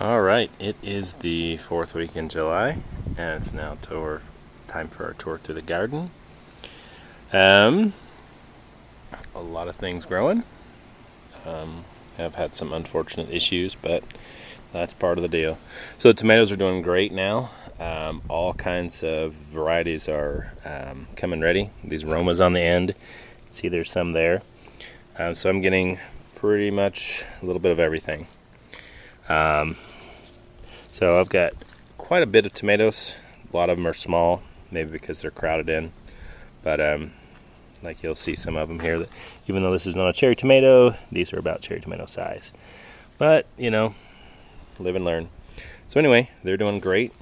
All right, it is the fourth week in July, and it's now time for our tour through the garden. A lot of things growing. I've had some unfortunate issues, but that's part of the deal. So the tomatoes are doing great now. All kinds of varieties are coming ready. These Romas on the end. See, there's some there. So I'm getting pretty much a little bit of everything. So I've got quite a bit of tomatoes. A lot of them are small, maybe because they're crowded in. But like you'll see some of them here, that even though this is not a cherry tomato, these are about cherry tomato size. But, you know, live and learn. So anyway, they're doing great.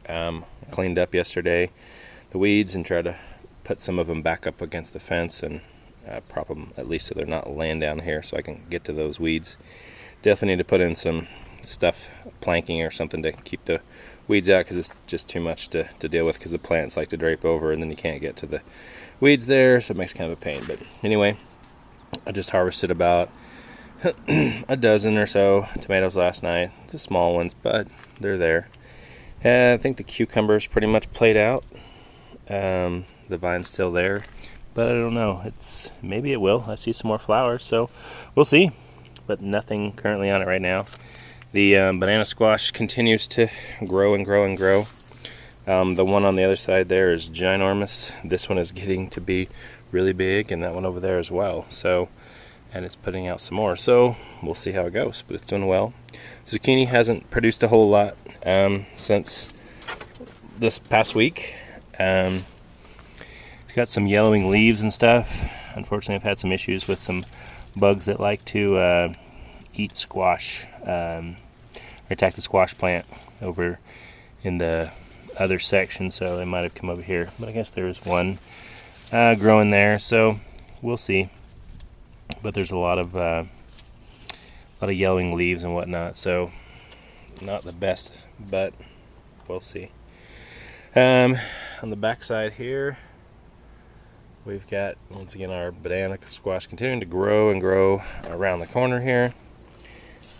I cleaned up yesterday the weeds and tried to put some of them back up against the fence and prop them at least so they're not laying down here so I can get to those weeds. Definitely need to put in some stuff, planking or something to keep the weeds out because it's just too much to deal with because the plants like to drape over and then you can't get to the weeds there, so it makes kind of a pain. But anyway, I just harvested about a dozen or so tomatoes last night. The small ones, but they're there. And I think the cucumber's pretty much played out. The vine's still there, but I don't know. Maybe it will. I see some more flowers, so we'll see. But nothing currently on it right now. The banana squash continues to grow and grow and grow. The one on the other side there is ginormous. This one is getting to be really big, and that one over there as well. So, and it's putting out some more. So we'll see how it goes, but it's doing well. Zucchini hasn't produced a whole lot since this past week. It's got some yellowing leaves and stuff. Unfortunately, I've had some issues with some bugs that like to eat squash, or attack the squash plant over in the other section, so they might have come over here. But I guess there's one growing there, so we'll see. But there's a lot of yellowing leaves and whatnot, so not the best, but we'll see. On the back side here, we've got, once again, our banana squash continuing to grow and grow around the corner here.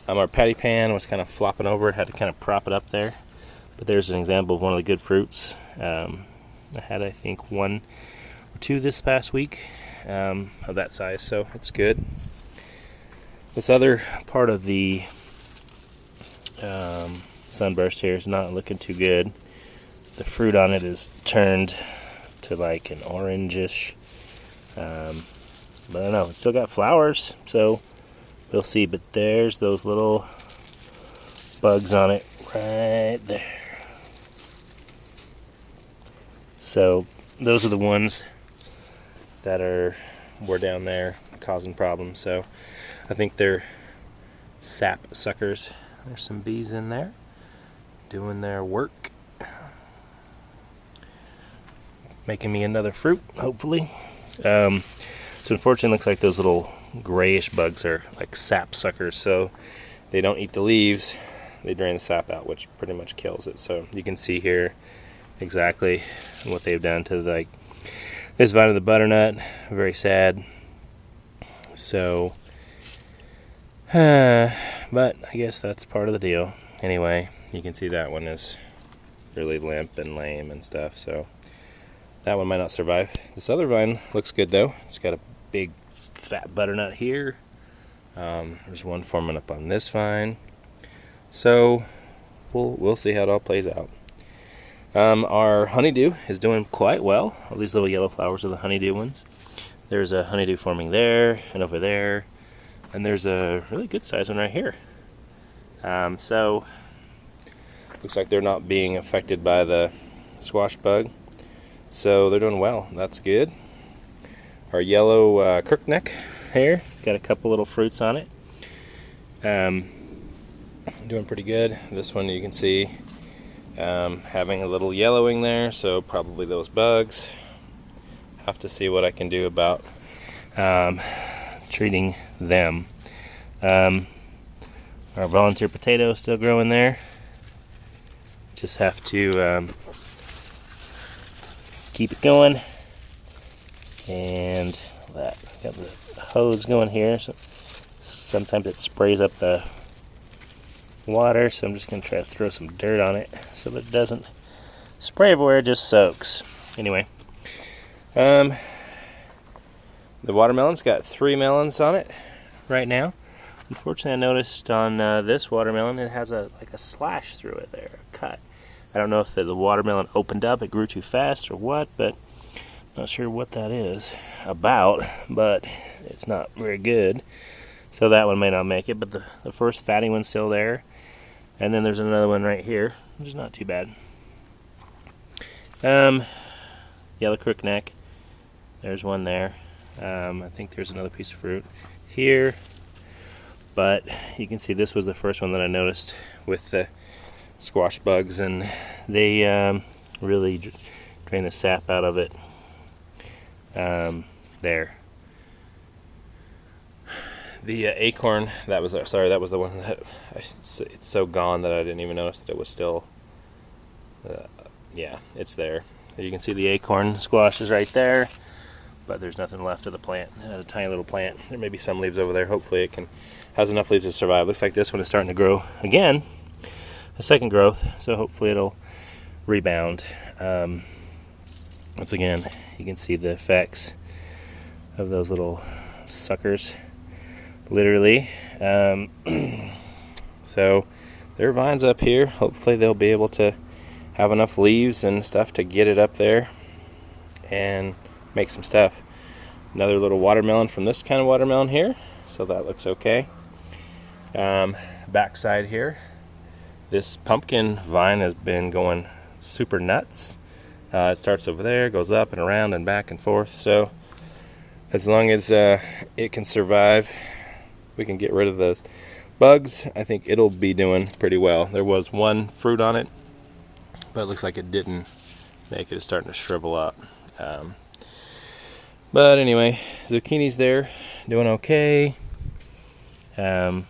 Our patty pan was kind of flopping over. It had to kind of prop it up there. But there's an example of one of the good fruits. I had, I think, one or two this past week of that size, so it's good. This other part of the sunburst here is not looking too good. The fruit on it is turned to like an orangish, but I don't know, it's still got flowers, so we'll see. But there's those little bugs on it right there. So those are the ones that were down there causing problems. So I think they're sap suckers. There's some bees in there doing their work, making me another fruit, hopefully. So unfortunately, it looks like those little grayish bugs are like sap suckers, so they don't eat the leaves, they drain the sap out, which pretty much kills it. So you can see here exactly what they've done to like this vine of the butternut. Very sad. So but I guess that's part of the deal. Anyway, you can see that one is really limp and lame and stuff, so that one might not survive. This other vine looks good though. It's got a big fat butternut here. There's one forming up on this vine. So we'll see how it all plays out. Our honeydew is doing quite well. All these little yellow flowers are the honeydew ones. There's a honeydew forming there and over there, and there's a really good sized one right here. So looks like they're not being affected by the squash bug, so they're doing well. That's good. Our yellow crookneck here got a couple little fruits on it. Doing pretty good. This one you can see having a little yellowing there, so probably those bugs. Have to see what I can do about treating them. Our volunteer potato is still growing there. Just have to keep it going. And that, got the hose going here. So sometimes it sprays up the water, so I'm just going to try to throw some dirt on it so that it doesn't spray everywhere, it just soaks. Anyway, the watermelon's got 3 melons on it right now. Unfortunately, I noticed on this watermelon it has like a slash through it there, a cut. I don't know if the watermelon opened up, it grew too fast or what, but not sure what that is about, but it's not very good. So that one may not make it, but the first fatty one's still there. And then there's another one right here, which is not too bad. Yellow crookneck, there's one there. I think there's another piece of fruit here. But you can see this was the first one that I noticed with the squash bugs, and they really drain the sap out of it. There. The acorn, that was the one that it's so gone that I didn't even notice that it was still. Yeah, it's there. You can see the acorn squash is right there, but there's nothing left of the plant. A tiny little plant. There may be some leaves over there. Hopefully it has enough leaves to survive. Looks like this one is starting to grow again, a second growth, so hopefully it'll rebound. Once again, you can see the effects of those little suckers, literally. So there are vines up here. Hopefully they'll be able to have enough leaves and stuff to get it up there and make some stuff. Another little watermelon from this kind of watermelon here, so that looks okay. Backside here, this pumpkin vine has been going super nuts. It starts over there, goes up and around and back and forth, so as long as it can survive, we can get rid of those bugs. I think it'll be doing pretty well. There was one fruit on it, but it looks like it didn't make it. It's starting to shrivel up. But anyway, zucchini's there, doing okay. Haven't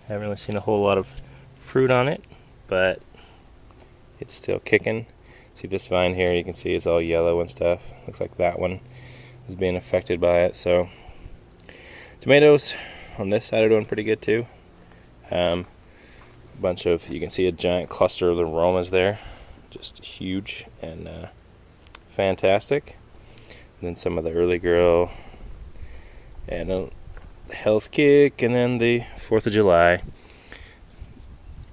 really seen a whole lot of fruit on it, but it's still kicking. See this vine here, you can see it's all yellow and stuff. Looks like that one is being affected by it. So tomatoes on this side are doing pretty good too. A bunch of, you can see a giant cluster of the aromas there, just huge and fantastic. And then some of the early grow and a health kick, and then the 4th of July.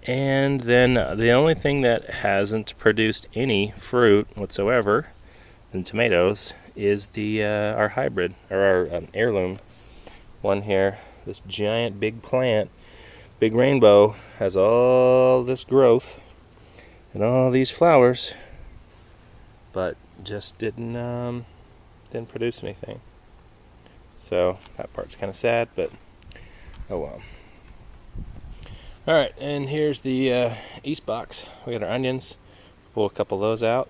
And then the only thing that hasn't produced any fruit whatsoever in tomatoes is the our hybrid, or our heirloom one here. This giant big plant, big rainbow, has all this growth and all these flowers, but just didn't produce anything. So that part's kind of sad, but oh well. Alright, and here's the east box. We got our onions. Pull a couple of those out.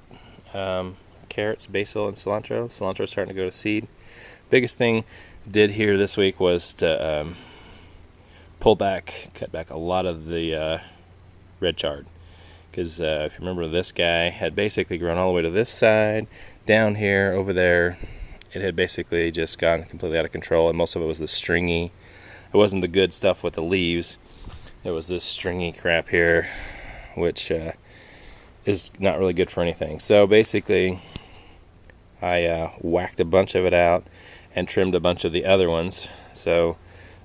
Carrots, basil, and cilantro. Cilantro's starting to go to seed. Biggest thing I did here this week was to cut back a lot of the red chard. Because if you remember, this guy had basically grown all the way to this side, down here, over there. It had basically just gotten completely out of control, and most of it was the stringy. It wasn't the good stuff with the leaves. It was this stringy crap here, which is not really good for anything. So basically, I whacked a bunch of it out and trimmed a bunch of the other ones. So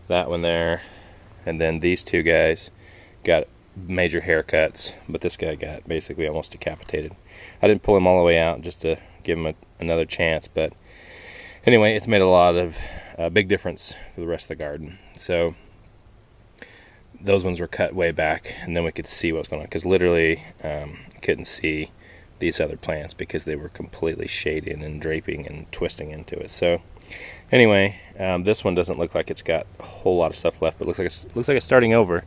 that one there, and then these two guys got major haircuts, but this guy got basically almost decapitated. I didn't pull him all the way out just to give him another chance, but anyway, it's made a lot of big difference for the rest of the garden. So those ones were cut way back, and then we could see what was going on, because literally couldn't see these other plants because they were completely shading and draping and twisting into it. So anyway, this one doesn't look like it's got a whole lot of stuff left, but it looks like it's starting over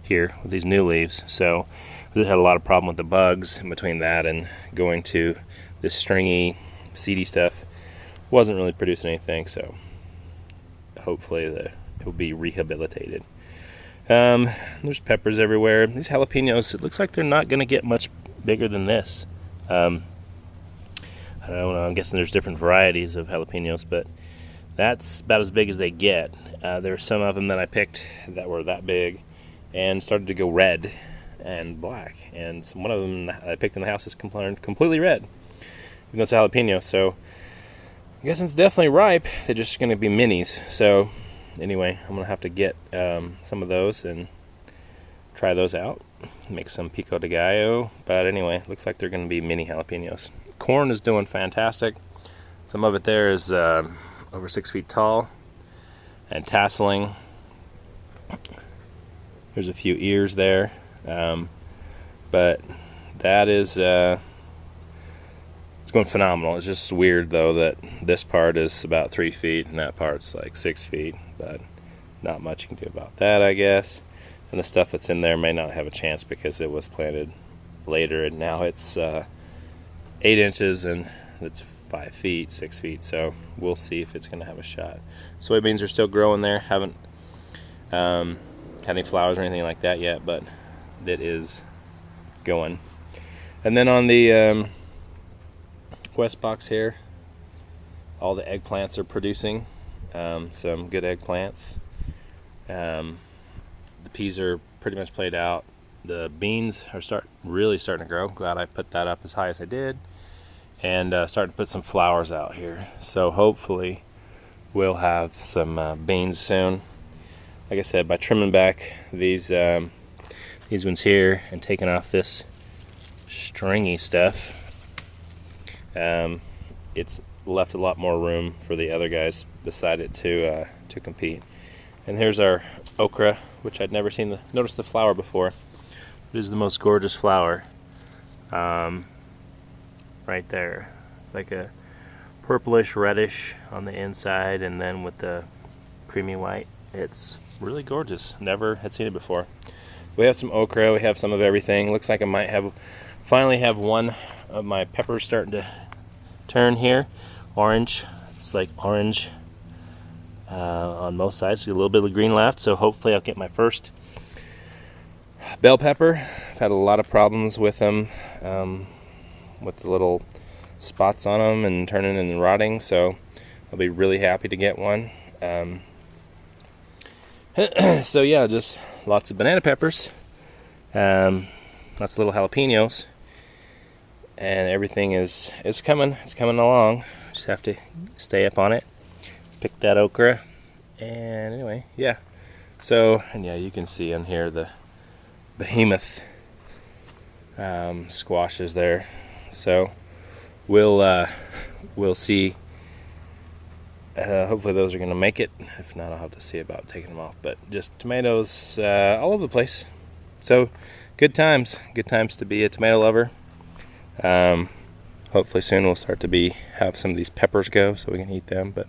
here with these new leaves. So we had a lot of problem with the bugs in between that and going to this stringy, seedy stuff. Wasn't really producing anything, so hopefully it will be rehabilitated. There's peppers everywhere. These jalapenos, it looks like they're not going to get much bigger than this. I don't know, I'm guessing there's different varieties of jalapenos, but that's about as big as they get. There are some of them that I picked that were that big, and started to go red and black. And one of them I picked in the house is completely red, even though it's a jalapeno. So I guess it's definitely ripe. They're just going to be minis. So anyway, I'm going to have to get some of those and try those out, make some pico de gallo. But anyway, looks like they're going to be mini jalapenos. Corn is doing fantastic. Some of it there is over 6 feet tall and tasseling. There's a few ears there, but that is it's going phenomenal. It's just weird though that this part is about 3 feet and that part's like 6 feet, but not much you can do about that, I guess. And the stuff that's in there may not have a chance because it was planted later, and now it's 8 inches and it's 5 feet, 6 feet. So we'll see if it's going to have a shot. Soybeans are still growing there. Haven't had any flowers or anything like that yet, but it is going. And then on the west box here, all the eggplants are producing some good eggplants. The peas are pretty much played out. The beans are really starting to grow. Glad I put that up as high as I did, and starting to put some flowers out here. So hopefully we'll have some beans soon. Like I said, by trimming back these ones here and taking off this stringy stuff, it's left a lot more room for the other guys beside it to compete. And here's our okra, which I'd never noticed the flower before. It is the most gorgeous flower. Right there. It's like a purplish reddish on the inside, and then with the creamy white. It's really gorgeous. Never had seen it before. We have some okra, we have some of everything. Looks like I might finally have one of my peppers starting to turn here. Orange. It's like orange on most sides. A little bit of green left, so hopefully I'll get my first bell pepper. I've had a lot of problems with them, with the little spots on them and turning and rotting, so I'll be really happy to get one. So yeah, just lots of banana peppers, lots of little jalapenos, and everything is coming. It's coming along. Just have to stay up on it. Pick that okra, and anyway, yeah. So, and yeah, you can see on here the behemoth squashes there. So we'll see. Hopefully those are going to make it. If not, I'll have to see about taking them off. But just tomatoes all over the place. So good times to be a tomato lover. Hopefully soon we'll start to have some of these peppers go so we can eat them. But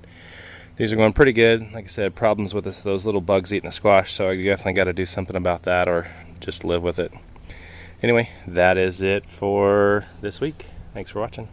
these are going pretty good. Like I said, problems with those little bugs eating the squash, so I definitely got to do something about that or just live with it. Anyway, that is it for this week. Thanks for watching.